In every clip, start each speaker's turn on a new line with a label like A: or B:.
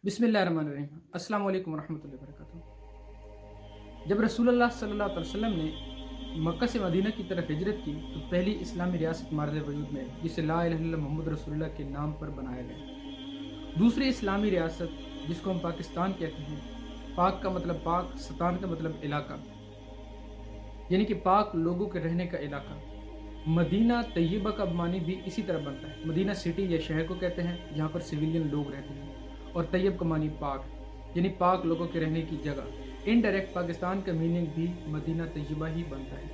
A: बिस्मिल्लाहिर्रहमानिर्रहीम। अस्सलाम वालेकुम वरहमतुल्लाहि वबरकातुहू। जब रसूलुल्लाह सल्लल्लाहु अलैहि वसल्लम ने मक्का से मदीना की तरफ हिजरत की तो पहली इस्लामी रियासत मारज़ वजूद में आई, जिसे ला इलाहा इल्लल्लाह मुहम्मद रसूलुल्लाह के नाम पर बनाया गया। दूसरी इस्लामी रियासत जिसको हम पाकिस्तान कहते हैं, पाक का मतलब पाक, सतान का मतलब इलाका, यानी कि पाक लोगों के रहने का इलाका। मदीना तैयबा का मानी भी इसी तरह बनता है। मदीना सिटी या शहर को कहते हैं जहाँ पर सिविलियन लोग रहते हैं, और तैयब का मानी पाक, यानी पाक लोगों के रहने की जगह। इनडायरेक्ट पाकिस्तान का मीनिंग भी मदीना तैयबा ही बनता है।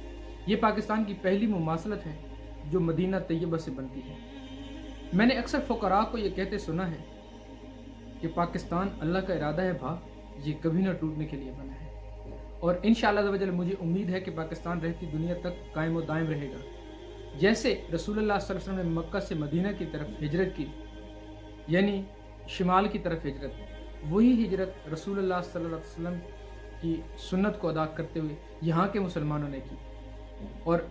A: ये पाकिस्तान की पहली मुमासलत है जो मदीना तैयबा से बनती है। मैंने अक्सर फ़ुक़रा को ये कहते सुना है कि पाकिस्तान अल्लाह का इरादा है भा, ये कभी ना टूटने के लिए बना है, और इंशाअल्लाह वजल मुझे उम्मीद है कि पाकिस्तान रहती दुनिया तक कायम व दायम रहेगा। जैसे रसूलुल्लाह सल्लल्लाहु अलैहि वसल्लम ने मक्का से मदीना की तरफ हिजरत की, यानी शिमाल की तरफ हिजरत, वही हिजरत रसूलुल्लाह सल्लल्लाहु अलैहि वसल्लम की सुन्नत को अदा करते हुए यहाँ के मुसलमानों ने की और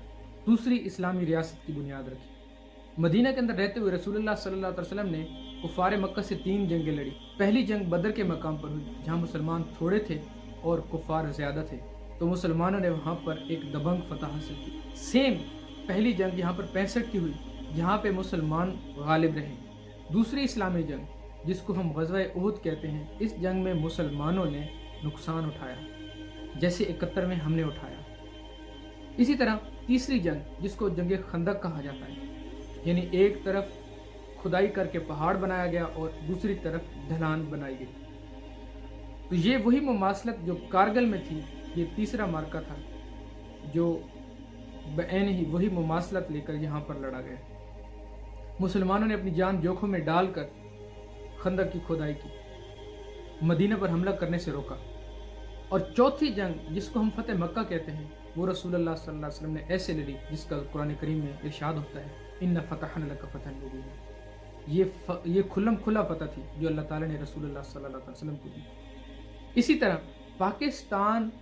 A: दूसरी इस्लामी रियासत की बुनियाद रखी। मदीना के अंदर रहते हुए रसूलुल्लाह सल्लल्लाहु अलैहि वसल्लम ने कुफार मक्का से 3 जंगें लड़ी। पहली जंग बदर के मकाम पर हुई, जहाँ मुसलमान थोड़े थे और कुफार ज़्यादा थे, तो मुसलमानों ने वहाँ पर एक दबंग फतह हासिल की। सेम पहली जंग यहाँ पर 65 की हुई, जहाँ पे मुसलमान गालिब रहे। दूसरी इस्लामी जंग जिसको हम ग़ज़वा उहद कहते हैं, इस जंग में मुसलमानों ने नुकसान उठाया, जैसे 71 में हमने उठाया। इसी तरह तीसरी जंग जिसको जंग खंदक कहा जाता है, यानी एक तरफ खुदाई करके पहाड़ बनाया गया और दूसरी तरफ ढलान बनाई गई। तो ये वही मुमासलत जो कारगिल में थी, ये तीसरा मार्का था जो बैन ही वही मुमासलत लेकर यहाँ पर लड़ा गया। मुसलमानों ने अपनी जान जोखिम में डालकर खंदक की खुदाई की, मदीना पर हमला करने से रोका। और चौथी जंग जिसको हम फतेह मक्का कहते हैं, वो रसूलुल्लाह सल्लल्लाहु अलैहि वसल्लम ने ऐसे लड़ी जिसका कुरान करीम में इरशाद होता है, इन्ना फतहना लका फतहन मुबीना। ये खुल्लम खुला फतह थी जो अल्लाह ताला ने रसूलुल्लाह सल्लल्लाहु अलैहि वसल्लम को दी। इसी तरह पाकिस्तान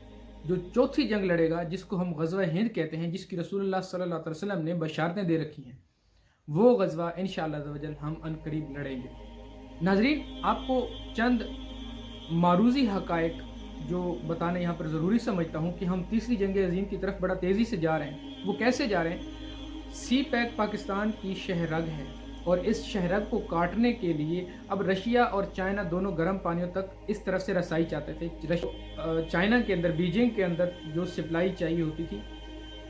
A: जो चौथी जंग लड़ेगा, जिसको हम ग़ज़वा हिंद कहते हैं, जिसकी रसूलुल्लाह सल्लल्लाहु अलैहि वसल्लम ने बशारतें दे रखी हैं, वो ग़ज़वा इंशाअल्लाह अज़्ज़ वजल हम अनकरीब लड़ेंगे। नाज़रीन, आपको चंद मारूज़ी हक़ाइक़ जो बताना यहाँ पर ज़रूरी समझता हूँ कि हम तीसरी जंग अज़ीम की तरफ बड़ा तेज़ी से जा रहे हैं। वो कैसे जा रहे हैं? सी पैक पाकिस्तान की शहरग है, और इस शहरग को काटने के लिए अब रशिया और चाइना दोनों गर्म पानियों तक इस तरफ से रसाई चाहते थे। चाइना के अंदर, बीजिंग के अंदर जो सप्लाई चाहिए होती थी,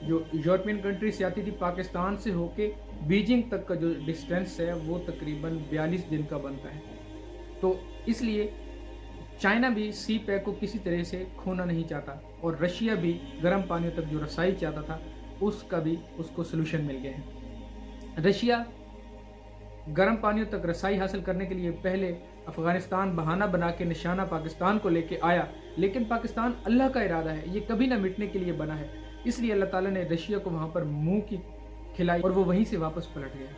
A: जो यूरोपियन कंट्री से आती थी, पाकिस्तान से होके बीजिंग तक का जो डिस्टेंस है वो तकरीबन 42 दिन का बनता है। तो इसलिए चाइना भी सी पैक को किसी तरह से खोना नहीं चाहता, और रशिया भी गर्म पानियों तक जो रसाई चाहता था उसका भी उसको सलूशन मिल गया है। रशिया गर्म पानियों तक रसाई हासिल करने के लिए पहले अफ़गानिस्तान बहाना बना के निशाना पाकिस्तान को लेके आया, लेकिन पाकिस्तान अल्लाह का इरादा है, ये कभी ना मिटने के लिए बना है। इसलिए अल्लाह ताला ने रशिया को वहाँ पर मुंह की खिलाई और वो वहीं से वापस पलट गया।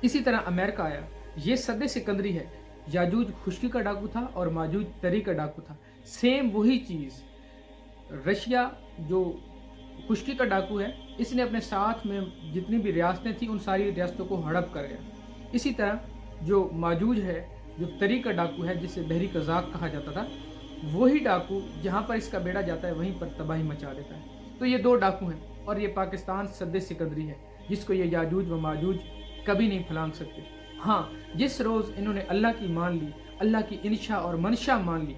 A: इसी तरह अमेरिका आया। ये सद्दे सिकंदरी है, याजूज खुश्की का डाकू था और माजूज तरी का डाकू था। सेम वही चीज़, रशिया जो खुश्की का डाकू है, इसने अपने साथ में जितनी भी रियासतें थी उन सारी रियासतों को हड़प कर गया। इसी तरह जो माजूज है, जो तरी का डाकू है, जिसे बहरी कज़ाक कहा जाता था, वही डाकू जहाँ पर इसका बेड़ा जाता है वहीं पर तबाही मचा देता है। तो ये 2 डाकू हैं, और ये पाकिस्तान सद्दे सिकंदरी है जिसको ये याजूज व माजूज कभी नहीं फलांग सकते। हाँ, जिस रोज़ इन्होंने अल्लाह की मान ली, अल्लाह की इंशा और मंशा मान ली,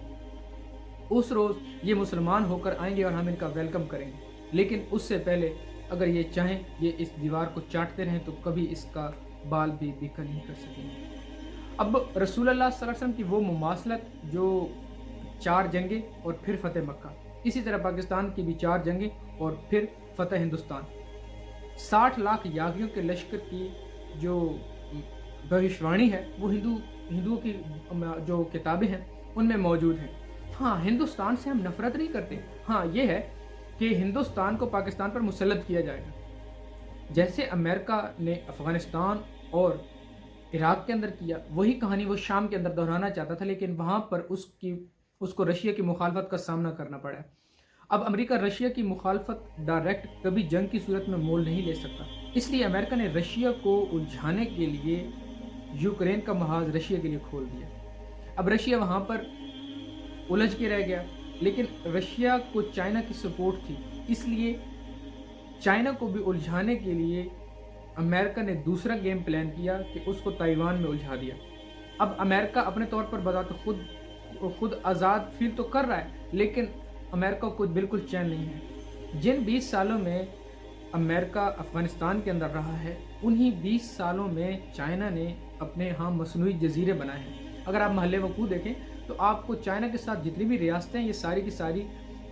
A: उस रोज़ ये मुसलमान होकर आएंगे और हम इनका वेलकम करेंगे। लेकिन उससे पहले अगर ये चाहें ये इस दीवार को चाटते रहें तो कभी इसका बाल भी बिका नहीं कर सकेंगे। अब रसूलुल्लाह सल्लल्लाहु अलैहि वसल्लम की वो मुमासलत जो 4 जंगें और फिर फ़तेह मक्का, इसी तरह पाकिस्तान की भी 4 जंगें और फिर फ़तेह हिंदुस्तान। 60 लाख यागियों के लश्कर की जो भविष्यवाणी है वो हिंदुओं की जो किताबें हैं उनमें मौजूद हैं। हाँ, हिंदुस्तान से हम नफ़रत नहीं करते। हाँ, ये है कि हिंदुस्तान को पाकिस्तान पर मुसल्लत किया जाएगा। जैसे अमेरिका ने अफ़गानिस्तान और इराक़ के अंदर किया, वही कहानी वो शाम के अंदर दोहराना चाहता था, लेकिन वहाँ पर उसको रशिया की मुखालफत का सामना करना पड़ा। अब अमेरिका रशिया की मुखालफत डायरेक्ट कभी जंग की सूरत में मोल नहीं ले सकता, इसलिए अमेरिका ने रशिया को उलझाने के लिए यूक्रेन का महाज रशिया के लिए खोल दिया। अब रशिया वहाँ पर उलझ के रह गया, लेकिन रशिया को चाइना की सपोर्ट थी, इसलिए चाइना को भी उलझाने के लिए अमेरिका ने दूसरा गेम प्लान किया कि उसको ताइवान में उलझा दिया। अब अमेरिका अपने तौर पर बताते खुद आज़ाद फील तो कर रहा है, लेकिन अमेरिका को बिल्कुल चैन नहीं है। जिन 20 सालों में अमेरिका अफ़गानिस्तान के अंदर रहा है, उन्हीं 20 सालों में चाइना ने अपने यहाँ मसनूई जजीरे बनाए हैं। अगर आप महल वकूअ देखें तो आपको चाइना के साथ जितनी भी रियासतें हैं, ये सारी की सारी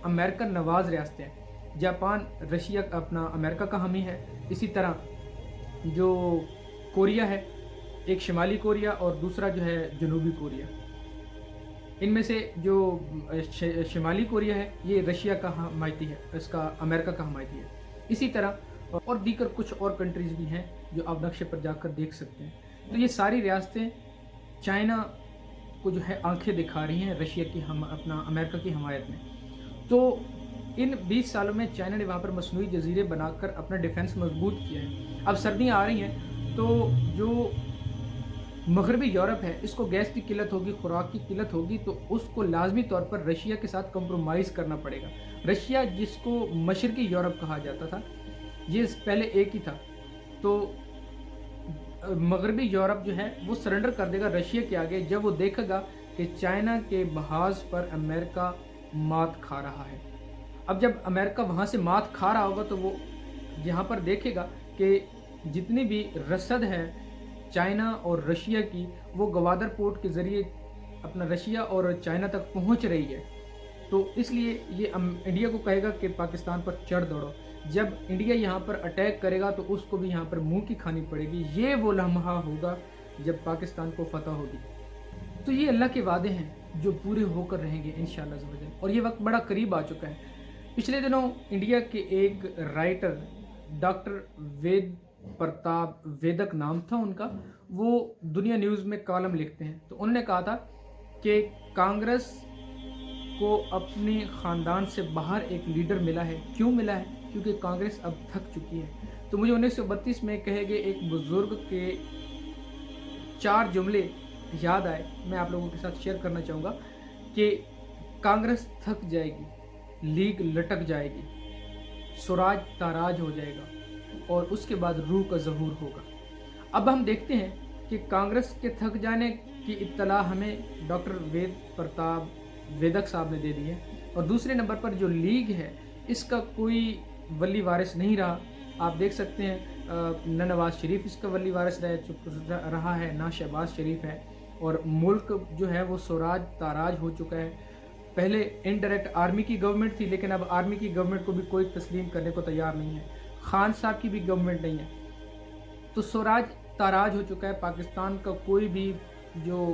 A: अमेरिकन नवाज रियासतें हैं। जापान रशिया अपना अमेरिका का हामी है। इसी तरह जो कोरिया है, एक शिमाली कोरिया और दूसरा जो है जनूबी कोरिया, इनमें से जो शिमाली कोरिया है ये रशिया का हमायती है, इसका अमेरिका का हमायती है। इसी तरह और दीगर कुछ और कंट्रीज़ भी हैं जो आप नक्शे पर जाकर देख सकते हैं। तो ये सारी रियासतें चाइना को जो है आंखें दिखा रही हैं रशिया की अपना अमेरिका की हमायत में। तो इन 20 सालों में चाइना ने वहाँ पर मसनूई जजीरे बनाकर अपना डिफेंस मजबूत किया है। अब सर्दियाँ आ रही हैं तो जो मगरबी यूरोप है, इसको गैस की किल्लत होगी, खुराक की किल्लत होगी, तो उसको लाजमी तौर पर रशिया के साथ कंप्रोमाइज़ करना पड़ेगा। रशिया जिसको मशरकी यूरोप कहा जाता था, ये पहले एक ही था, तो मगरबी यूरोप जो है वो सरेंडर कर देगा रशिया के आगे जब वो देखेगा कि चाइना के बहाज पर अमेरिका मात खा रहा है। अब जब अमेरिका वहाँ से मात खा रहा होगा तो वो यहाँ पर देखेगा कि जितनी भी रसद है चाइना और रशिया की, वो गवादर पोर्ट के ज़रिए अपना रशिया और चाइना तक पहुँच रही है। तो इसलिए ये इंडिया को कहेगा कि पाकिस्तान पर चढ़ दौड़ो। जब इंडिया यहाँ पर अटैक करेगा तो उसको भी यहाँ पर मुंह की खानी पड़ेगी। ये वो लम्हा होगा जब पाकिस्तान को फतह होगी। तो ये अल्लाह के वादे हैं जो पूरे होकर रहेंगे इंशाअल्लाह ज़वजल, और ये वक्त बड़ा करीब आ चुका है। पिछले दिनों इंडिया के एक राइटर डॉक्टर वेद प्रताप वेदक नाम था उनका, वो दुनिया न्यूज़ में कॉलम लिखते हैं। तो उन्होंने कहा था कि कांग्रेस को अपने ख़ानदान से बाहर एक लीडर मिला है। क्यों मिला है? क्योंकि कांग्रेस अब थक चुकी है। तो मुझे 1932 में कहे गए एक बुज़ुर्ग के 4 जुमले याद आए, मैं आप लोगों के साथ शेयर करना चाहूँगा कि कांग्रेस थक जाएगी, लीग लटक जाएगी, स्वराज ताराज हो जाएगा और उसके बाद रूह का ज़हूर होगा। अब हम देखते हैं कि कांग्रेस के थक जाने की इत्तला हमें डॉक्टर वेद प्रताप वेदक साहब ने दे दी है, और दूसरे नंबर पर जो लीग है इसका कोई वली वारिस नहीं रहा। आप देख सकते हैं न नवाज शरीफ इसका वली वारिस रहा है, ना शहबाज शरीफ है, और मुल्क जो है वो स्वराज ताराज हो चुका है। पहले इनडायरेक्ट आर्मी की गवर्नमेंट थी, लेकिन अब आर्मी की गवर्नमेंट को भी कोई तस्लीम करने को तैयार नहीं है। खान साहब की भी गवर्नमेंट नहीं है। तो स्वराज ताराज हो चुका है। पाकिस्तान का कोई भी जो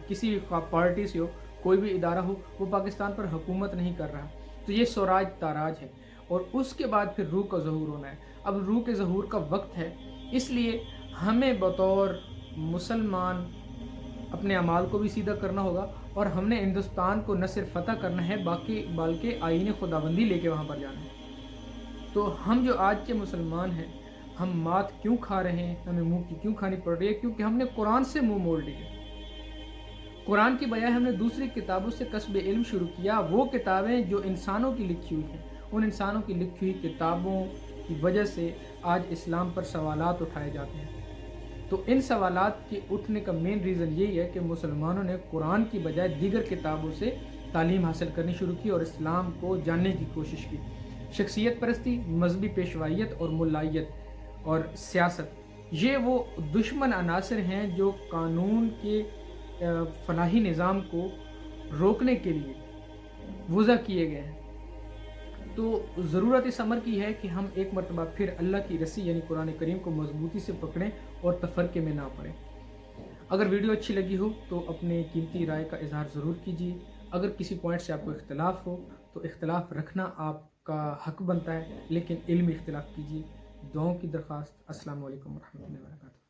A: किसी भी पार्टी से हो, कोई भी इदारा हो, वो पाकिस्तान पर हुकूमत नहीं कर रहा। तो ये स्वराज ताराज है, और उसके बाद फिर रूह का ज़हूर होना है। अब रूह के ज़हूर का वक्त है, इसलिए हमें बतौर मुसलमान अपने अमाल को भी सीधा करना होगा, और हमने हिंदुस्तान को न सिर्फ फतह करना है बल्कि आईने खुदाबंदी लेके वहाँ पर जाना है। तो हम जो आज के मुसलमान हैं, हम मात क्यों खा रहे हैं, हमें मुंह की क्यों खानी पड़ रही है? क्योंकि हमने कुरान से मुंह मोड़ लिया। कुरान की बजाय हमने दूसरी किताबों से कस्ब इल्म शुरू किया। वो किताबें जो इंसानों की लिखी हुई हैं, उन इंसानों की लिखी हुई किताबों की वजह से आज इस्लाम पर सवालात उठाए जाते हैं। तो इन सवालात के उठने का मेन रीज़न यही है कि मुसलमानों ने कुरान की बजाय दीगर किताबों से तालीम हासिल करनी शुरू की और इस्लाम को जानने की कोशिश की। शख्सियत परस्ती, मजहबी पेशवाइयत और मुल्लायत और सियासत, ये वो दुश्मन अनासर हैं जो कानून के फलाही निज़ाम को रोकने के लिए वज़ा किए गए हैं। तो ज़रूरत इस अमर की है कि हम एक मरतबा फिर अल्लाह की रस्सी यानी कुरान करीम को मजबूती से पकड़ें और तफरके में ना पड़ें। अगर वीडियो अच्छी लगी हो तो अपने कीमती राय का इजहार ज़रूर कीजिए। अगर किसी पॉइंट से आपको इख्तलाफ हो तो इख्तलाफ रखना आपका हक बनता है, लेकिन इल्मी इख्तलाफ कीजिए। दुआओं की दरख्वास्त। अस्सलाम वालेकुम रहमतुल्लाहि व बरकातहू।